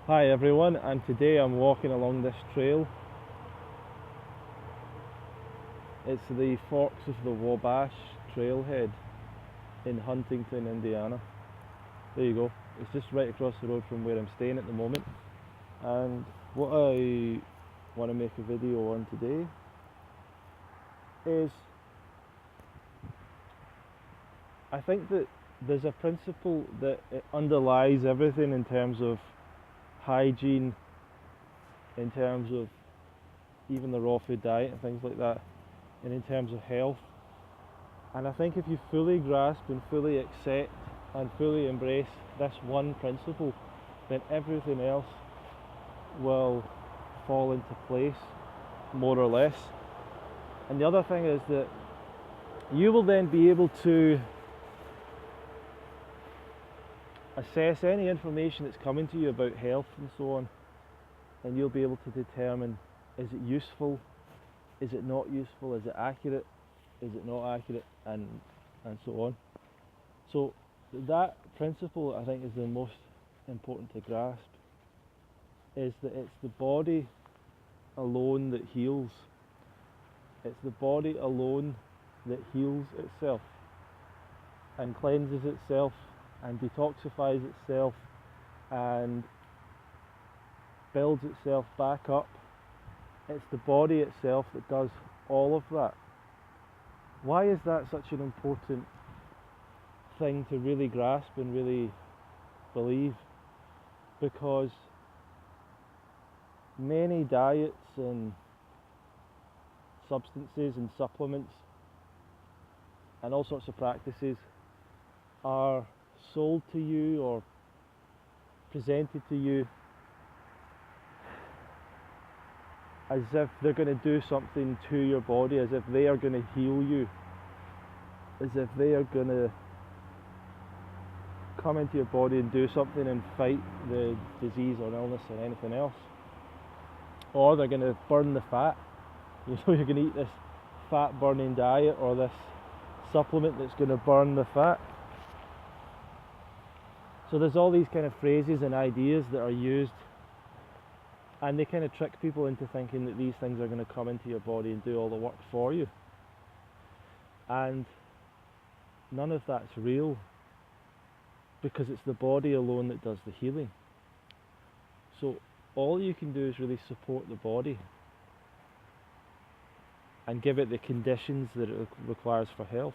Hi everyone, and today I'm walking along this trail. It's the Forks of the Wabash trailhead in Huntington, Indiana. There you go. It's just right across the road from where I'm staying at the moment. And what I want to make a video on today is I think that there's a principle that it underlies everything in terms of hygiene, in terms of even the raw food diet and things like that, and in terms of health. And I think if you fully grasp and fully accept and fully embrace this one principle, then everything else will fall into place, more or less. And the other thing is that you will then be able to assess any information that's coming to you about health and so on, and you'll be able to determine, is it useful, is it not useful, is it accurate, is it not accurate, and so on. So that principle, I think, is the most important to grasp, is that it's the body alone that heals. It's the body alone that heals itself and cleanses itself and detoxifies itself and builds itself back up. It's the body itself that does all of that. Why is that such an important thing to really grasp and really believe? Because many diets and substances and supplements and all sorts of practices are sold to you or presented to you as if they're going to do something to your body, as if they are going to heal you, as if they are going to come into your body and do something and fight the disease or illness or anything else. Or they're going to burn the fat. You know, you're going to eat this fat burning diet or this supplement that's going to burn the fat. So there's all these kind of phrases and ideas that are used, and they kind of trick people into thinking that these things are going to come into your body and do all the work for you. And none of that's real, because it's the body alone that does the healing. So all you can do is really support the body and give it the conditions that it requires for health.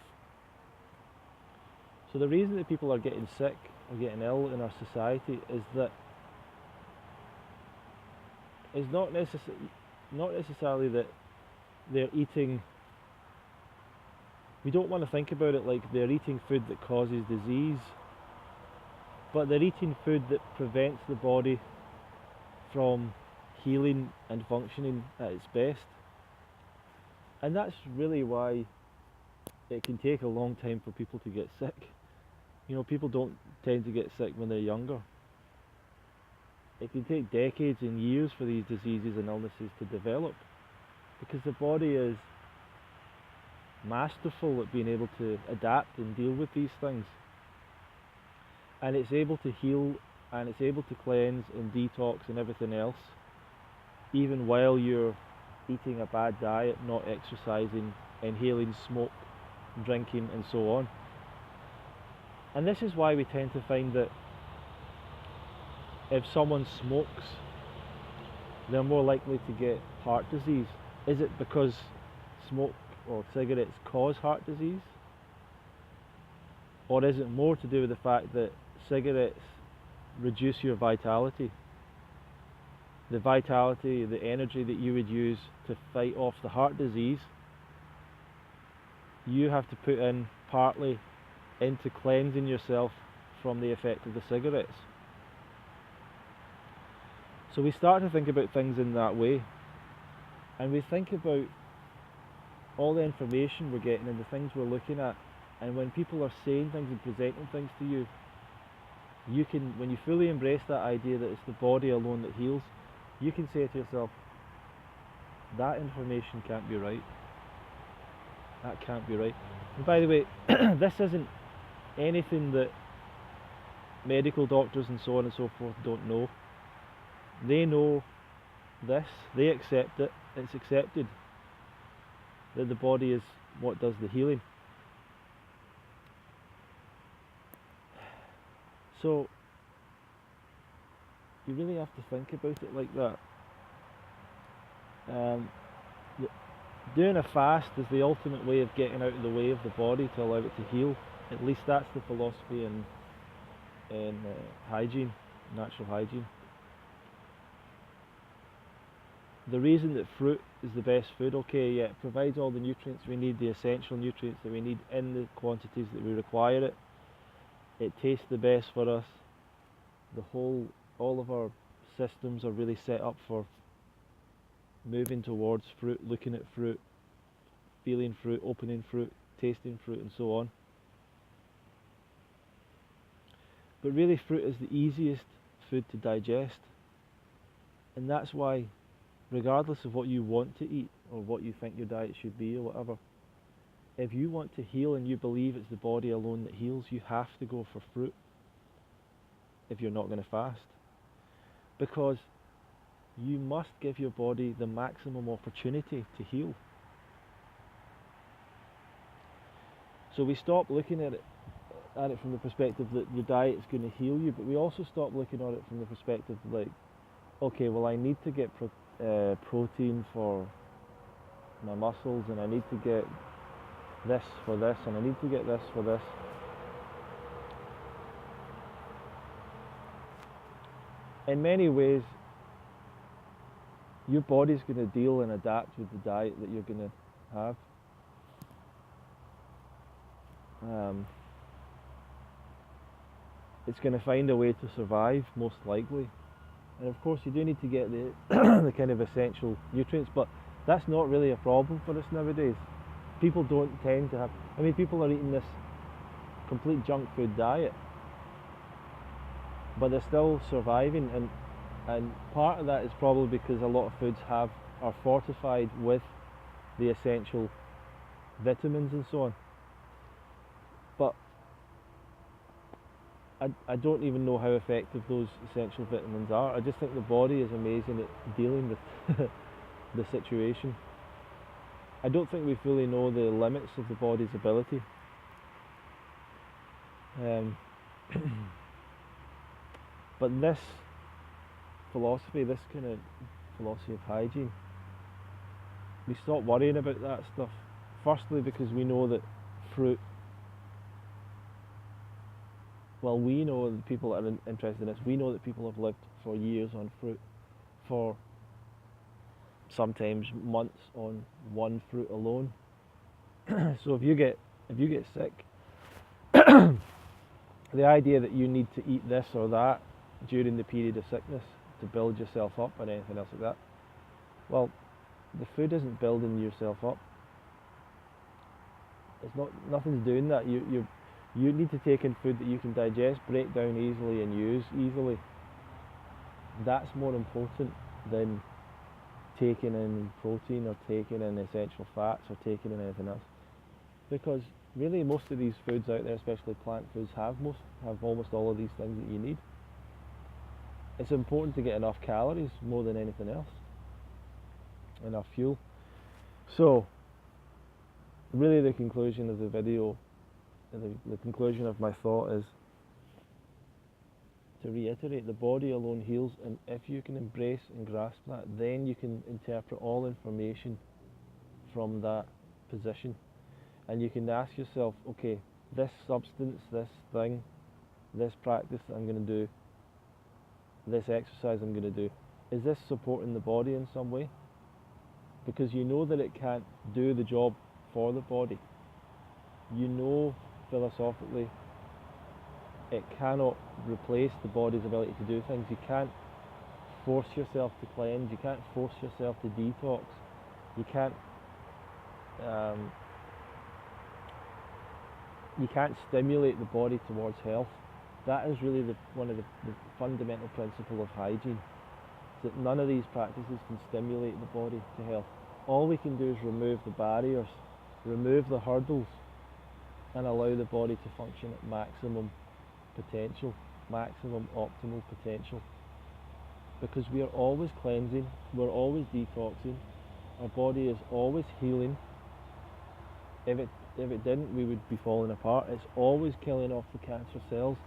So the reason that people are getting sick or getting ill in our society is that it's not necessarily that they're eating. We don't want to think about it like they're eating food that causes disease, but they're eating food that prevents the body from healing and functioning at its best. And that's really why it can take a long time for people to get sick. You know, people don't tend to get sick when they're younger. It can take decades and years for these diseases and illnesses to develop, because the body is masterful at being able to adapt and deal with these things. And it's able to heal, and it's able to cleanse and detox and everything else, even while you're eating a bad diet, not exercising, inhaling smoke, drinking and so on. And this is why we tend to find that if someone smokes, they're more likely to get heart disease. Is it because smoke or cigarettes cause heart disease? Or is it more to do with the fact that cigarettes reduce your vitality? The vitality, the energy that you would use to fight off the heart disease, you have to put in partly into cleansing yourself from the effect of the cigarettes. So we start to think about things in that way, and we think about all the information we're getting and the things we're looking at, and when people are saying things and presenting things to you, you can, when you fully embrace that idea that it's the body alone that heals, you can say to yourself, that information can't be right. That can't be right. And by the way, this isn't anything that medical doctors and so on and so forth don't know. They know this, they accept it, it's accepted that the body is what does the healing. So you really have to think about it like that. Doing a fast is the ultimate way of getting out of the way of the body to allow it to heal. At least that's the philosophy in hygiene, natural hygiene. The reason that fruit is the best food, okay, yeah, it provides all the nutrients we need, the essential nutrients that we need in the quantities that we require it. It tastes the best for us. All of our systems are really set up for moving towards fruit, looking at fruit, feeling fruit, opening fruit, tasting fruit, and so on. But really, fruit is the easiest food to digest, and that's why, regardless of what you want to eat or what you think your diet should be or whatever, if you want to heal and you believe it's the body alone that heals, you have to go for fruit if you're not going to fast. Because you must give your body the maximum opportunity to heal. So we stop looking at it from the perspective that your diet is going to heal you, but we also stop looking at it from the perspective like, okay, well, I need to get protein for my muscles, and I need to get this for this, and I need to get this for this. In many ways, your body's going to deal and adapt with the diet that you're going to have. It's going to find a way to survive, most likely. And of course, you do need to get the the kind of essential nutrients, but that's not really a problem for us nowadays. People don't tend to have, people are eating this complete junk food diet, but they're still surviving, and part of that is probably because a lot of foods are fortified with the essential vitamins and so on. But I don't even know how effective those essential vitamins are. I just think the body is amazing at dealing with the situation. I don't think we fully know the limits of the body's ability. But this philosophy, this kind of philosophy of hygiene, we stop worrying about that stuff. Firstly, because we know that fruit, well, we know that people are interested in this. We know that people have lived for years on fruit, for sometimes months on one fruit alone. So if you get sick, the idea that you need to eat this or that during the period of sickness to build yourself up or anything else like that, well, the food isn't building yourself up. It's not. Nothing's doing that. You need to take in food that you can digest, break down easily, and use easily. That's more important than taking in protein or taking in essential fats or taking in anything else. Because really most of these foods out there, especially plant foods, have almost all of these things that you need. It's important to get enough calories more than anything else. Enough fuel. So really the conclusion of the video, the conclusion of my thought is to reiterate, the body alone heals, and if you can embrace and grasp that, then you can interpret all information from that position, and you can ask yourself, okay, this substance, this thing, this practice that I'm going to do, this exercise I'm going to do, is this supporting the body in some way? Because you know that it can't do the job for the body. You know philosophically it cannot replace the body's ability to do things. You can't force yourself to cleanse, you can't force yourself to detox, you can't stimulate the body towards health. That is really one of the fundamental principles of hygiene, that none of these practices can stimulate the body to health. All we can do is remove the barriers, remove the hurdles, and allow the body to function at maximum potential, maximum optimal potential. because we are always cleansing, we're always detoxing, our body is always healing. If it didn't, we would be falling apart. It's always killing off the cancer cells.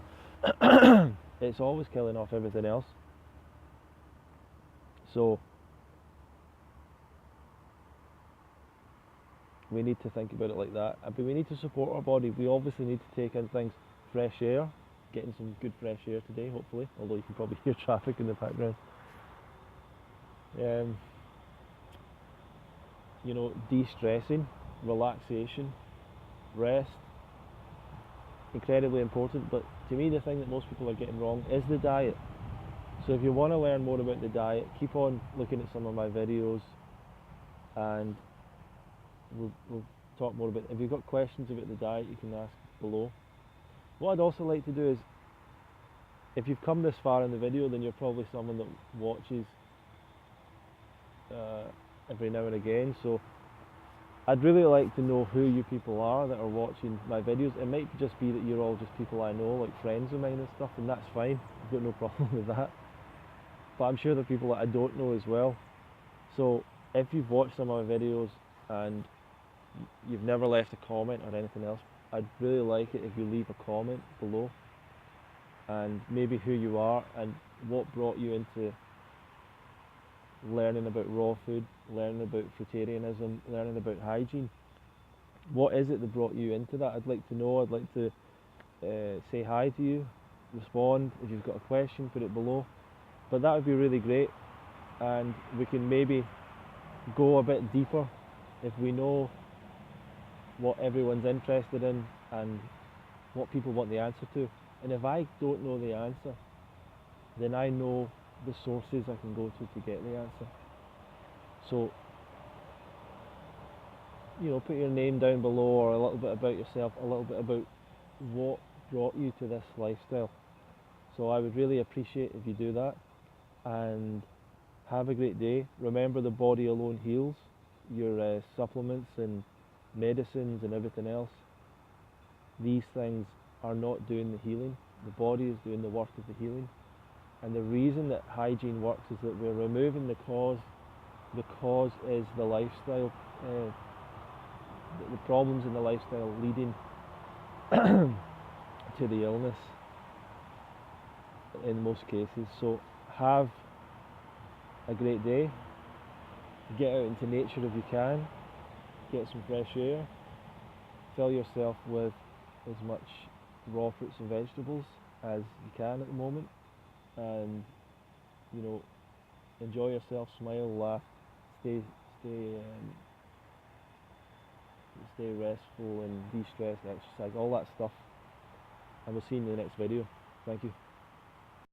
It's always killing off everything else. So we need to think about it like that. But we need to support our body. We obviously need to take in things, fresh air, getting some good fresh air today, hopefully, although you can probably hear traffic in the background. You know, de-stressing, relaxation, rest, incredibly important. But to me, the thing that most people are getting wrong is the diet. So if you want to learn more about the diet, keep on looking at some of my videos, and we'll talk more about it. If you've got questions about the diet, you can ask below. What I'd also like to do is, if you've come this far in the video, then you're probably someone that watches every now and again. So I'd really like to know who you people are that are watching my videos. It might just be that you're all just people I know, like friends of mine and stuff, and that's fine. I've got no problem with that. But I'm sure there are people that I don't know as well. So if you've watched some of my videos and you've never left a comment or anything else, I'd really like it if you leave a comment below, and maybe who you are and what brought you into learning about raw food, learning about fruitarianism, learning about hygiene. What is it that brought you into that? I'd like to know. I'd like to say hi to you, respond. If you've got a question, put it below. But that would be really great, and we can maybe go a bit deeper if we know what everyone's interested in and what people want the answer to. And if I don't know the answer, then I know the sources I can go to get the answer. So, you know, put your name down below, or a little bit about yourself, a little bit about what brought you to this lifestyle. So I would really appreciate if you do that, and have a great day. Remember, the body alone heals. Your supplements and medicines and everything else, these things are not doing the healing. The body is doing the work of the healing. And the reason that hygiene works is that we're removing the cause. The cause is the lifestyle, the problems in the lifestyle leading to the illness in most cases. So have a great day. Get out into nature if you can. Get some fresh air. Fill yourself with as much raw fruits and vegetables as you can at the moment, and you know, enjoy yourself, smile, laugh, stay restful and de-stress, exercise, all that stuff. And we'll see you in the next video. Thank you.